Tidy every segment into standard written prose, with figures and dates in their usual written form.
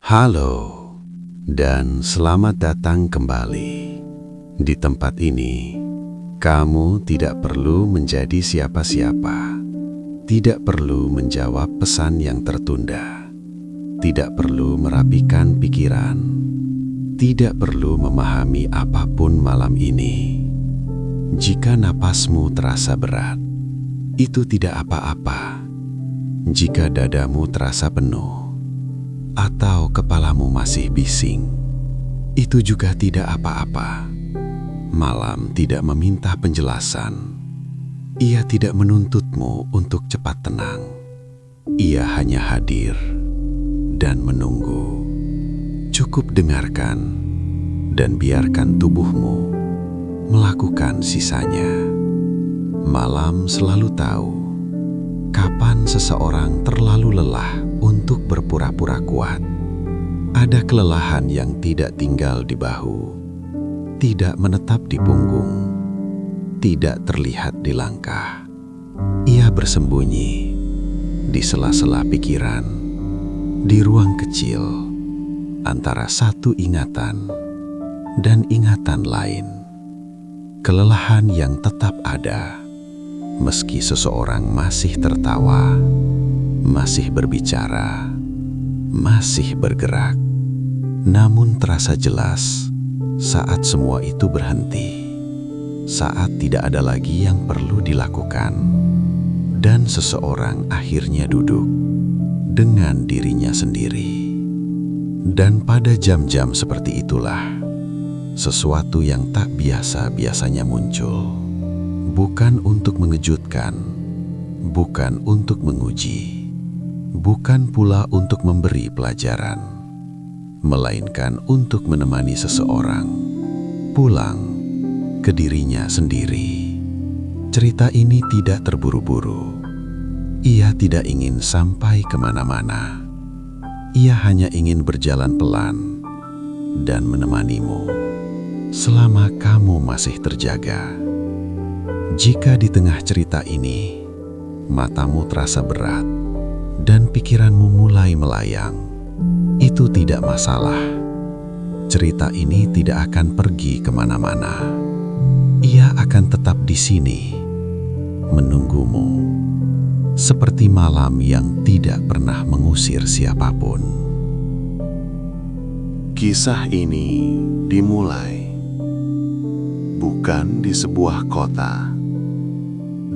Halo, dan selamat datang kembali. Di tempat ini, kamu tidak perlu menjadi siapa-siapa, tidak perlu menjawab pesan yang tertunda, tidak perlu merapikan pikiran, tidak perlu memahami apapun malam ini. Jika napasmu terasa berat, itu tidak apa-apa. Jika dadamu terasa penuh, atau kepalamu masih bising, itu juga tidak apa-apa. Malam tidak meminta penjelasan. Ia tidak menuntutmu untuk cepat tenang. Ia hanya hadir dan menunggu. Cukup dengarkan dan biarkan tubuhmu melakukan sisanya. Malam selalu tahu kapan seseorang terlalu lelah untuk berpura-pura kuat. Ada kelelahan yang tidak tinggal di bahu, tidak menetap di punggung, tidak terlihat di langkah. Ia bersembunyi di sela-sela pikiran, di ruang kecil antara satu ingatan dan ingatan lain. Kelelahan yang tetap ada, meski seseorang masih tertawa, masih berbicara, masih bergerak, namun terasa jelas saat semua itu berhenti, saat tidak ada lagi yang perlu dilakukan, dan seseorang akhirnya duduk dengan dirinya sendiri. Dan pada jam-jam seperti itulah, sesuatu yang tak biasa biasanya muncul, bukan untuk mengejutkan, bukan untuk menguji, bukan pula untuk memberi pelajaran, melainkan untuk menemani seseorang pulang ke dirinya sendiri. Cerita ini tidak terburu-buru. Ia tidak ingin sampai kemana-mana. Ia hanya ingin berjalan pelan dan menemanimu selama kamu masih terjaga. Jika di tengah cerita ini matamu terasa berat dan pikiranmu mulai melayang, itu tidak masalah. Cerita ini tidak akan pergi kemana-mana. Ia akan tetap di sini, menunggumu, seperti malam yang tidak pernah mengusir siapapun. Kisah ini dimulai bukan di sebuah kota,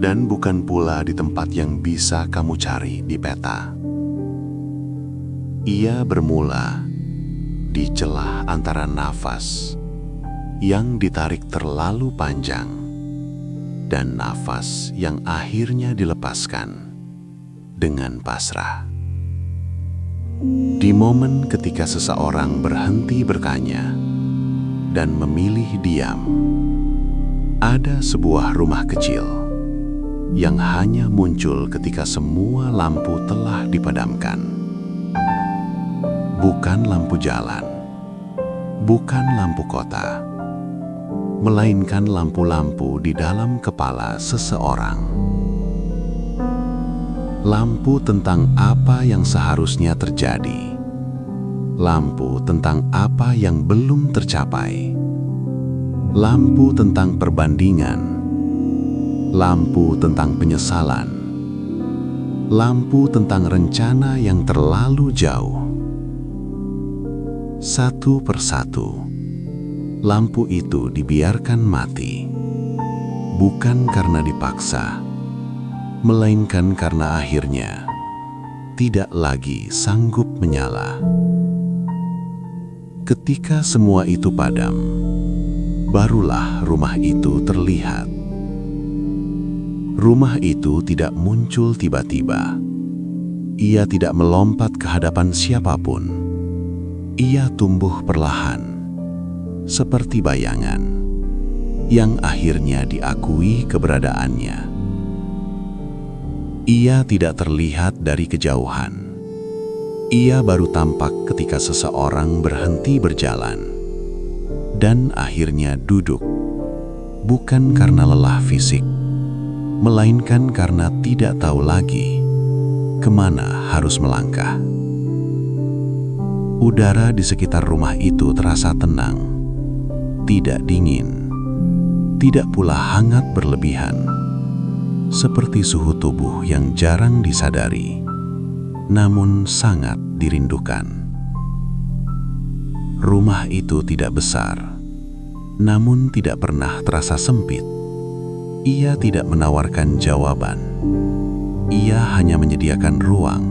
dan bukan pula di tempat yang bisa kamu cari di peta. Ia bermula di celah antara nafas yang ditarik terlalu panjang dan nafas yang akhirnya dilepaskan dengan pasrah. Di momen ketika seseorang berhenti bertanya dan memilih diam, ada sebuah rumah kecil yang hanya muncul ketika semua lampu telah dipadamkan. Bukan lampu jalan, bukan lampu kota, melainkan lampu-lampu di dalam kepala seseorang. Lampu tentang apa yang seharusnya terjadi, lampu tentang apa yang belum tercapai, lampu tentang perbandingan, lampu tentang penyesalan, lampu tentang rencana yang terlalu jauh. Satu persatu, lampu itu dibiarkan mati, bukan karena dipaksa, melainkan karena akhirnya tidak lagi sanggup menyala. Ketika semua itu padam, barulah rumah itu terlihat. Rumah itu tidak muncul tiba-tiba. Ia tidak melompat ke hadapan siapapun. Ia tumbuh perlahan, seperti bayangan, yang akhirnya diakui keberadaannya. Ia tidak terlihat dari kejauhan. Ia baru tampak ketika seseorang berhenti berjalan dan akhirnya duduk, bukan karena lelah fisik, melainkan karena tidak tahu lagi kemana harus melangkah. Udara di sekitar rumah itu terasa tenang, tidak dingin, tidak pula hangat berlebihan, seperti suhu tubuh yang jarang disadari, namun sangat dirindukan. Rumah itu tidak besar, namun tidak pernah terasa sempit. Ia tidak menawarkan jawaban. Ia hanya menyediakan ruang.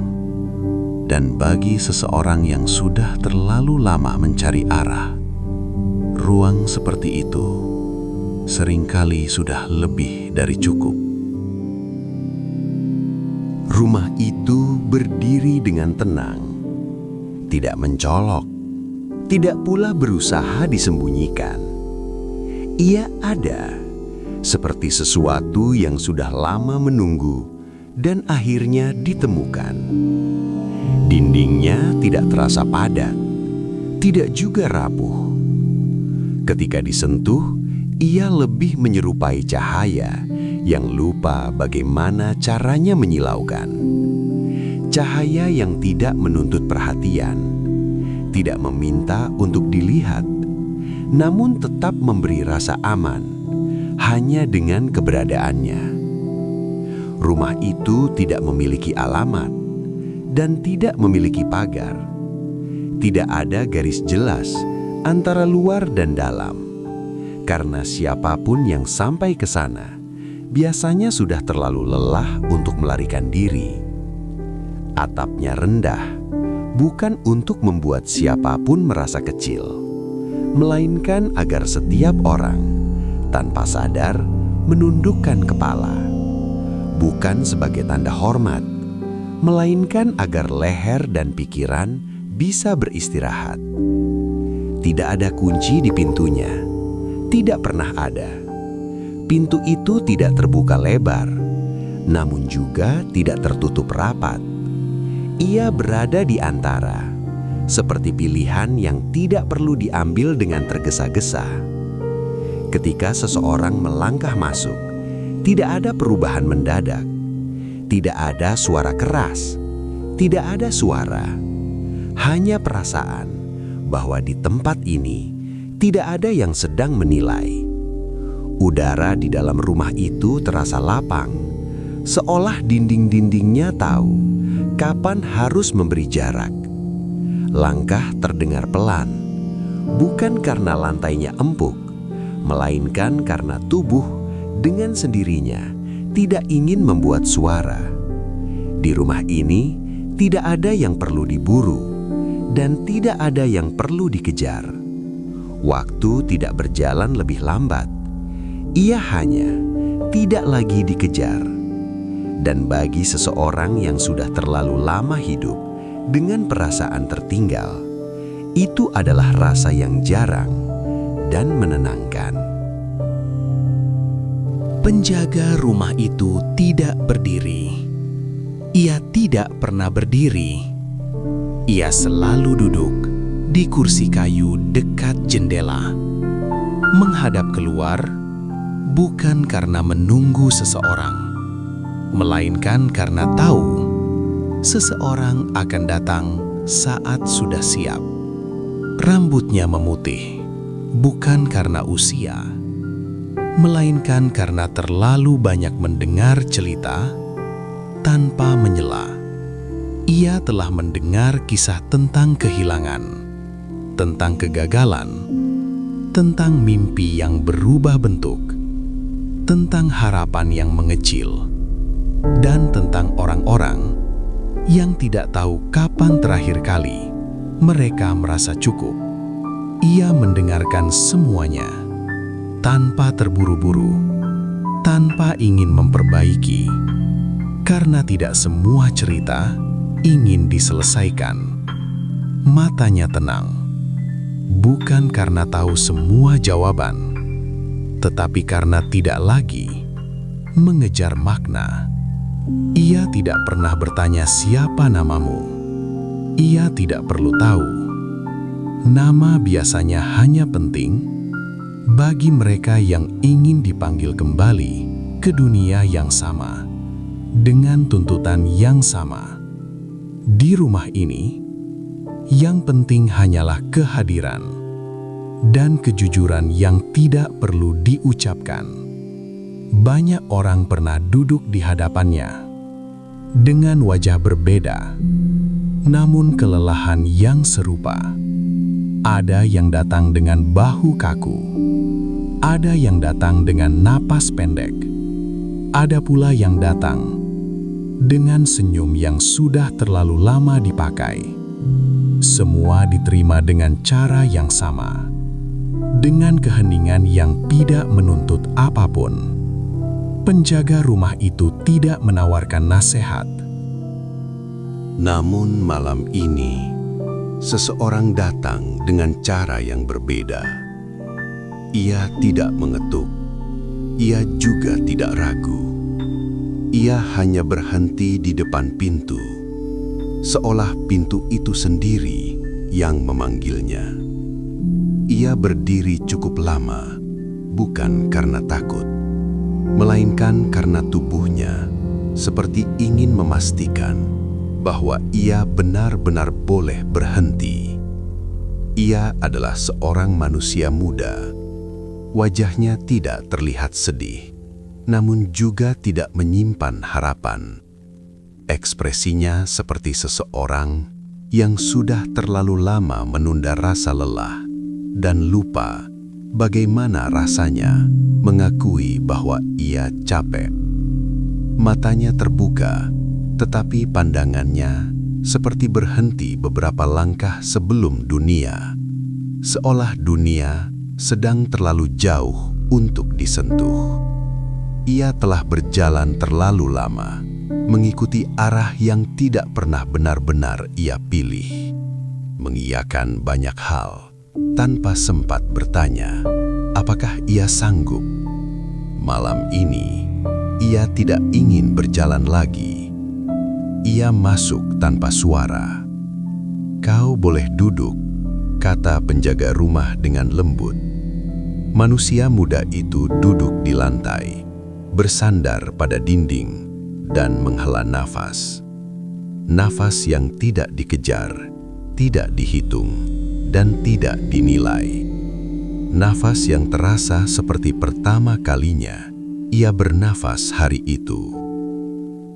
Dan bagi seseorang yang sudah terlalu lama mencari arah, ruang seperti itu seringkali sudah lebih dari cukup. Rumah itu berdiri dengan tenang, tidak mencolok, tidak pula berusaha disembunyikan. Ia ada, seperti sesuatu yang sudah lama menunggu dan akhirnya ditemukan. Dindingnya tidak terasa padat, tidak juga rapuh. Ketika disentuh, ia lebih menyerupai cahaya yang lupa bagaimana caranya menyilaukan. Cahaya yang tidak menuntut perhatian, tidak meminta untuk dilihat, namun tetap memberi rasa aman hanya dengan keberadaannya. Rumah itu tidak memiliki alamat dan tidak memiliki pagar. Tidak ada garis jelas antara luar dan dalam, karena siapapun yang sampai ke sana biasanya sudah terlalu lelah untuk melarikan diri. Atapnya rendah, bukan untuk membuat siapapun merasa kecil, melainkan agar setiap orang tanpa sadar menundukkan kepala, bukan sebagai tanda hormat, melainkan agar leher dan pikiran bisa beristirahat. Tidak ada kunci di pintunya, tidak pernah ada. Pintu itu tidak terbuka lebar, namun juga tidak tertutup rapat. Ia berada di antara, seperti pilihan yang tidak perlu diambil dengan tergesa-gesa. Ketika seseorang melangkah masuk, tidak ada perubahan mendadak. Tidak ada suara keras, tidak ada suara, hanya perasaan bahwa di tempat ini tidak ada yang sedang menilai. Udara di dalam rumah itu terasa lapang, seolah dinding-dindingnya tahu kapan harus memberi jarak. Langkah terdengar pelan, bukan karena lantainya empuk, melainkan karena tubuh dengan sendirinya tidak ingin membuat suara. Di rumah ini tidak ada yang perlu diburu dan tidak ada yang perlu dikejar. Waktu tidak berjalan lebih lambat. Ia hanya tidak lagi dikejar. Dan bagi seseorang yang sudah terlalu lama hidup dengan perasaan tertinggal, itu adalah rasa yang jarang dan menenangkan. Penjaga rumah itu tidak berdiri. Ia tidak pernah berdiri. Ia selalu duduk di kursi kayu dekat jendela, menghadap keluar, bukan karena menunggu seseorang, melainkan karena tahu seseorang akan datang saat sudah siap. Rambutnya memutih, bukan karena usia, melainkan karena terlalu banyak mendengar cerita tanpa menyela. Ia telah mendengar kisah tentang kehilangan, tentang kegagalan, tentang mimpi yang berubah bentuk, tentang harapan yang mengecil, dan tentang orang-orang yang tidak tahu kapan terakhir kali mereka merasa cukup. Ia mendengarkan semuanya tanpa terburu-buru, tanpa ingin memperbaiki, karena tidak semua cerita ingin diselesaikan. Matanya tenang, bukan karena tahu semua jawaban, tetapi karena tidak lagi mengejar makna. Ia tidak pernah bertanya siapa namamu. Ia tidak perlu tahu. Nama biasanya hanya penting bagi mereka yang ingin dipanggil kembali ke dunia yang sama, dengan tuntutan yang sama. Di rumah ini, Yang penting hanyalah kehadiran dan kejujuran yang tidak perlu diucapkan. Banyak orang pernah duduk di hadapannya dengan wajah berbeda, namun kelelahan yang serupa. Ada yang datang dengan bahu kaku, ada yang datang dengan napas pendek, ada pula yang datang dengan senyum yang sudah terlalu lama dipakai. Semua diterima dengan cara yang sama, dengan keheningan yang tidak menuntut apapun. Penjaga rumah itu tidak menawarkan nasihat. Namun malam ini, seseorang datang dengan cara yang berbeda. Ia tidak mengetuk, ia juga tidak ragu. Ia hanya berhenti di depan pintu, seolah pintu itu sendiri yang memanggilnya. Ia berdiri cukup lama, bukan karena takut, melainkan karena tubuhnya seperti ingin memastikan bahwa ia benar-benar boleh berhenti. Ia adalah seorang manusia muda. Wajahnya tidak terlihat sedih, namun juga tidak menyimpan harapan. Ekspresinya seperti seseorang yang sudah terlalu lama menunda rasa lelah dan lupa bagaimana rasanya mengakui bahwa ia capek. Matanya terbuka, tetapi pandangannya seperti berhenti beberapa langkah sebelum dunia, seolah dunia sedang terlalu jauh untuk disentuh. Ia telah berjalan terlalu lama, mengikuti arah yang tidak pernah benar-benar ia pilih, mengiyakan banyak hal tanpa sempat bertanya apakah ia sanggup. Malam ini, ia tidak ingin berjalan lagi. Ia masuk tanpa suara. "Kau boleh duduk," kata penjaga rumah dengan lembut. Manusia muda itu duduk di lantai, bersandar pada dinding, dan menghela nafas. Nafas yang tidak dikejar, tidak dihitung, dan tidak dinilai. Nafas yang terasa seperti pertama kalinya ia bernafas hari itu.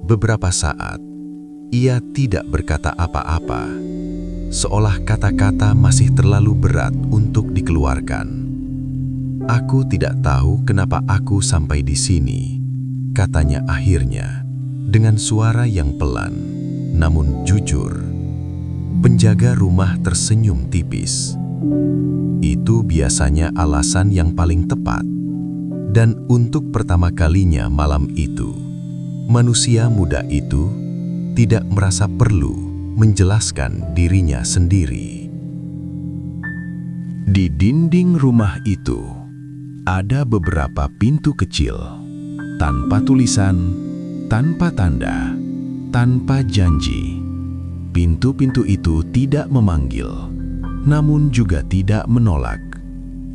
Beberapa saat, ia tidak berkata apa-apa, seolah kata-kata masih terlalu berat untuk dikeluarkan. "Aku tidak tahu kenapa aku sampai di sini," katanya akhirnya, dengan suara yang pelan, namun jujur. Penjaga rumah tersenyum tipis. Itu biasanya alasan yang paling tepat. Dan untuk pertama kalinya malam itu, manusia muda itu tidak merasa perlu menjelaskan dirinya sendiri. Di dinding rumah itu, ada beberapa pintu kecil, tanpa tulisan, tanpa tanda, tanpa janji. Pintu-pintu itu tidak memanggil, namun juga tidak menolak.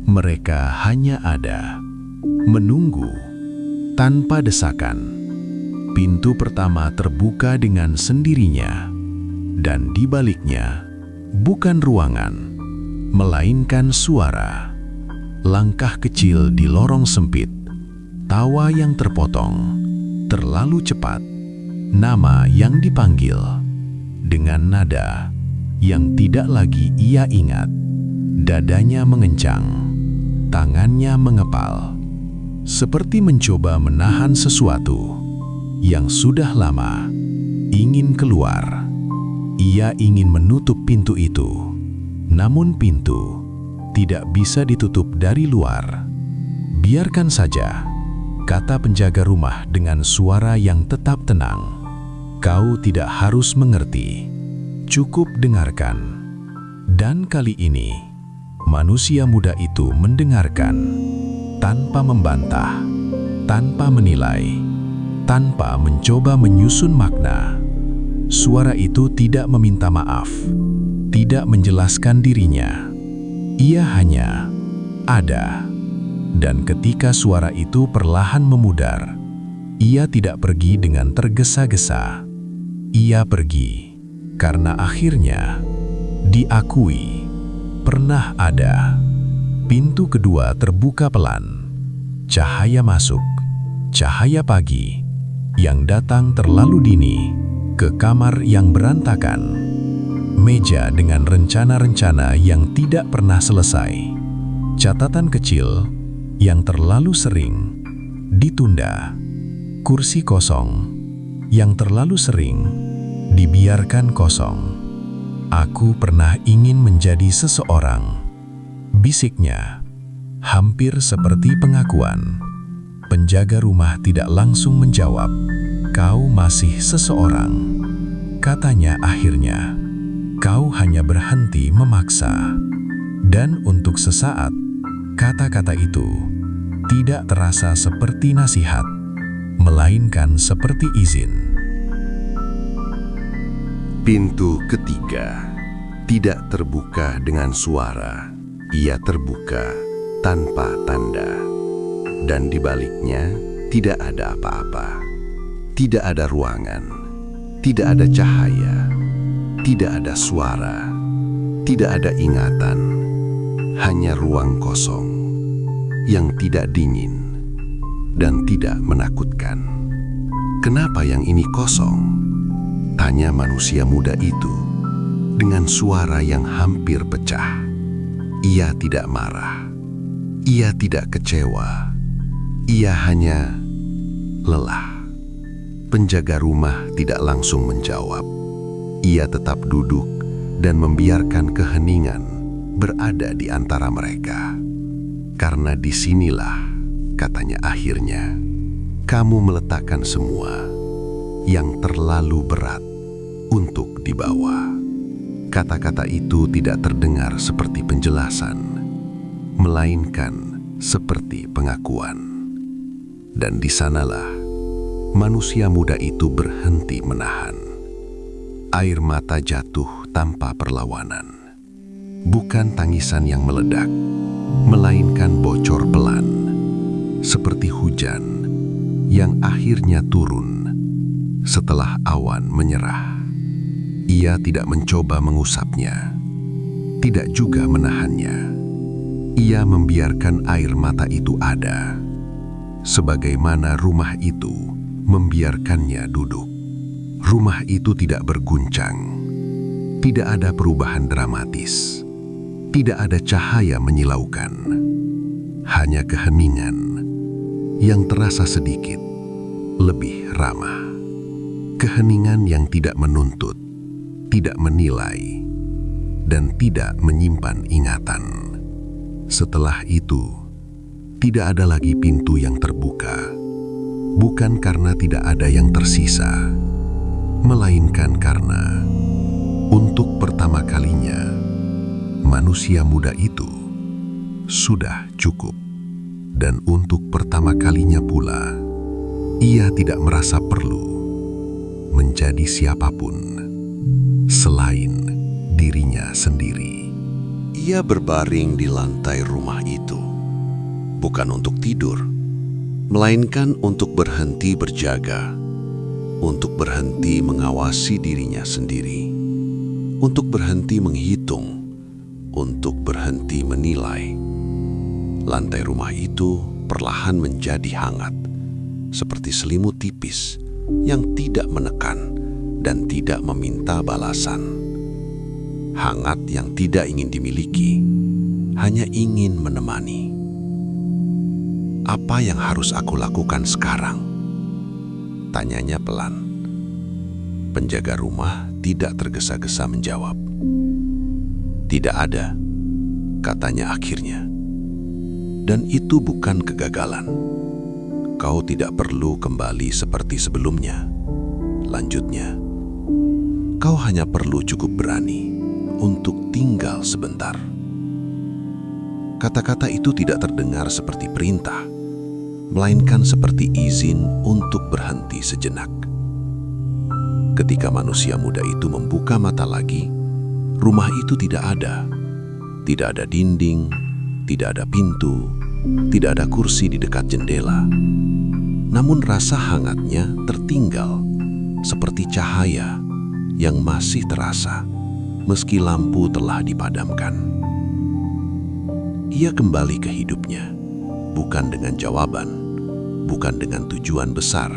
Mereka hanya ada, menunggu, tanpa desakan. Pintu pertama terbuka dengan sendirinya, dan di baliknya bukan ruangan, melainkan suara. Langkah kecil di lorong sempit, tawa yang terpotong, terlalu cepat, nama yang dipanggil dengan nada yang tidak lagi ia ingat. Dadanya mengencang, tangannya mengepal, seperti mencoba menahan sesuatu yang sudah lama ingin keluar. Ia ingin menutup pintu itu, namun pintu tidak bisa ditutup dari luar. "Biarkan saja," kata penjaga rumah dengan suara yang tetap tenang. "Kau tidak harus mengerti, cukup dengarkan." Dan kali ini, manusia muda itu mendengarkan, tanpa membantah, tanpa menilai, tanpa mencoba menyusun makna. Suara itu tidak meminta maaf, tidak menjelaskan dirinya. Ia hanya ada. Dan ketika suara itu perlahan memudar, ia tidak pergi dengan tergesa-gesa. Ia pergi karena akhirnya Diakui, pernah ada. Pintu kedua terbuka pelan. Cahaya masuk, cahaya pagi, yang datang terlalu dini ke kamar yang berantakan. Meja dengan rencana-rencana yang tidak pernah selesai. Catatan kecil yang terlalu sering ditunda. Kursi kosong yang terlalu sering dibiarkan kosong. Aku pernah ingin menjadi seseorang, bisiknya, hampir seperti pengakuan. Penjaga rumah tidak langsung menjawab, "Kau masih seseorang," katanya akhirnya. Kau hanya berhenti memaksa. Dan untuk sesaat, kata-kata itu tidak terasa seperti nasihat, melainkan seperti izin. Pintu ketiga tidak terbuka dengan suara, ia terbuka tanpa tanda. Dan di baliknya tidak ada apa-apa. Tidak ada ruangan, tidak ada cahaya, tidak ada suara, tidak ada ingatan, hanya ruang kosong yang tidak dingin dan tidak menakutkan. "Kenapa yang ini kosong?" tanya manusia muda itu dengan suara yang hampir pecah. Ia tidak marah, ia tidak kecewa, ia hanya lelah. Penjaga rumah tidak langsung menjawab. Ia tetap duduk dan membiarkan keheningan berada di antara mereka. "Karena disinilah," katanya akhirnya, "kamu meletakkan semua yang terlalu berat untuk dibawa." Kata-kata itu tidak terdengar seperti penjelasan, melainkan seperti pengakuan. Dan di sanalah manusia muda itu berhenti menahan. Air mata jatuh tanpa perlawanan. Bukan tangisan yang meledak, melainkan bocor pelan, seperti hujan yang akhirnya turun setelah awan menyerah. Ia tidak mencoba mengusapnya, tidak juga menahannya. Ia membiarkan air mata itu ada, sebagaimana rumah itu membiarkannya duduk. Rumah itu tidak berguncang, tidak ada perubahan dramatis, tidak ada cahaya menyilaukan, hanya keheningan yang terasa sedikit lebih ramah. Keheningan yang tidak menuntut, tidak menilai, dan tidak menyimpan ingatan. Setelah itu, tidak ada lagi pintu yang terbuka, bukan karena tidak ada yang tersisa, melainkan karena untuk pertama kalinya manusia muda itu sudah cukup. Dan untuk pertama kalinya pula ia tidak merasa perlu menjadi siapapun selain dirinya sendiri. Ia berbaring di lantai rumah itu, bukan untuk tidur, melainkan untuk berhenti berjaga, untuk berhenti mengawasi dirinya sendiri, untuk berhenti menghitung, untuk berhenti menilai. Lantai rumah itu perlahan menjadi hangat, seperti selimut tipis yang tidak menekan dan tidak meminta balasan. Hangat yang tidak ingin dimiliki, hanya ingin menemani. "Apa yang harus aku lakukan sekarang?" tanyanya pelan. Penjaga rumah tidak tergesa-gesa menjawab. "Tidak ada," katanya akhirnya. "Dan itu bukan kegagalan. Kau tidak perlu kembali seperti sebelumnya," lanjutnya. "Kau hanya perlu cukup berani untuk tinggal sebentar." Kata-kata itu tidak terdengar seperti perintah, melainkan seperti izin untuk berhenti sejenak. Ketika manusia muda itu membuka mata lagi, rumah itu tidak ada. Tidak ada dinding, tidak ada pintu, tidak ada kursi di dekat jendela. Namun rasa hangatnya tertinggal, seperti cahaya yang masih terasa, meski lampu telah dipadamkan. Ia kembali ke hidupnya, bukan dengan jawaban, bukan dengan tujuan besar,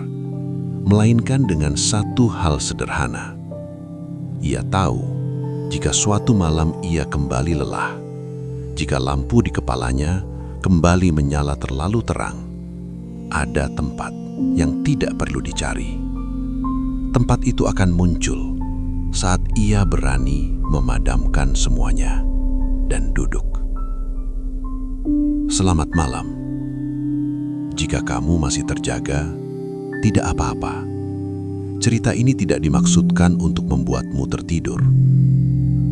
melainkan dengan satu hal sederhana. Ia tahu jika suatu malam ia kembali lelah, jika lampu di kepalanya kembali menyala terlalu terang, ada tempat yang tidak perlu dicari. Tempat itu akan muncul saat ia berani memadamkan semuanya dan duduk. Selamat malam. Jika kamu masih terjaga, tidak apa-apa. Cerita ini tidak dimaksudkan untuk membuatmu tertidur.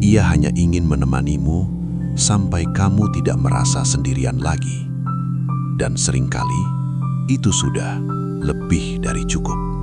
Ia hanya ingin menemanimu sampai kamu tidak merasa sendirian lagi. Dan seringkali, itu sudah lebih dari cukup.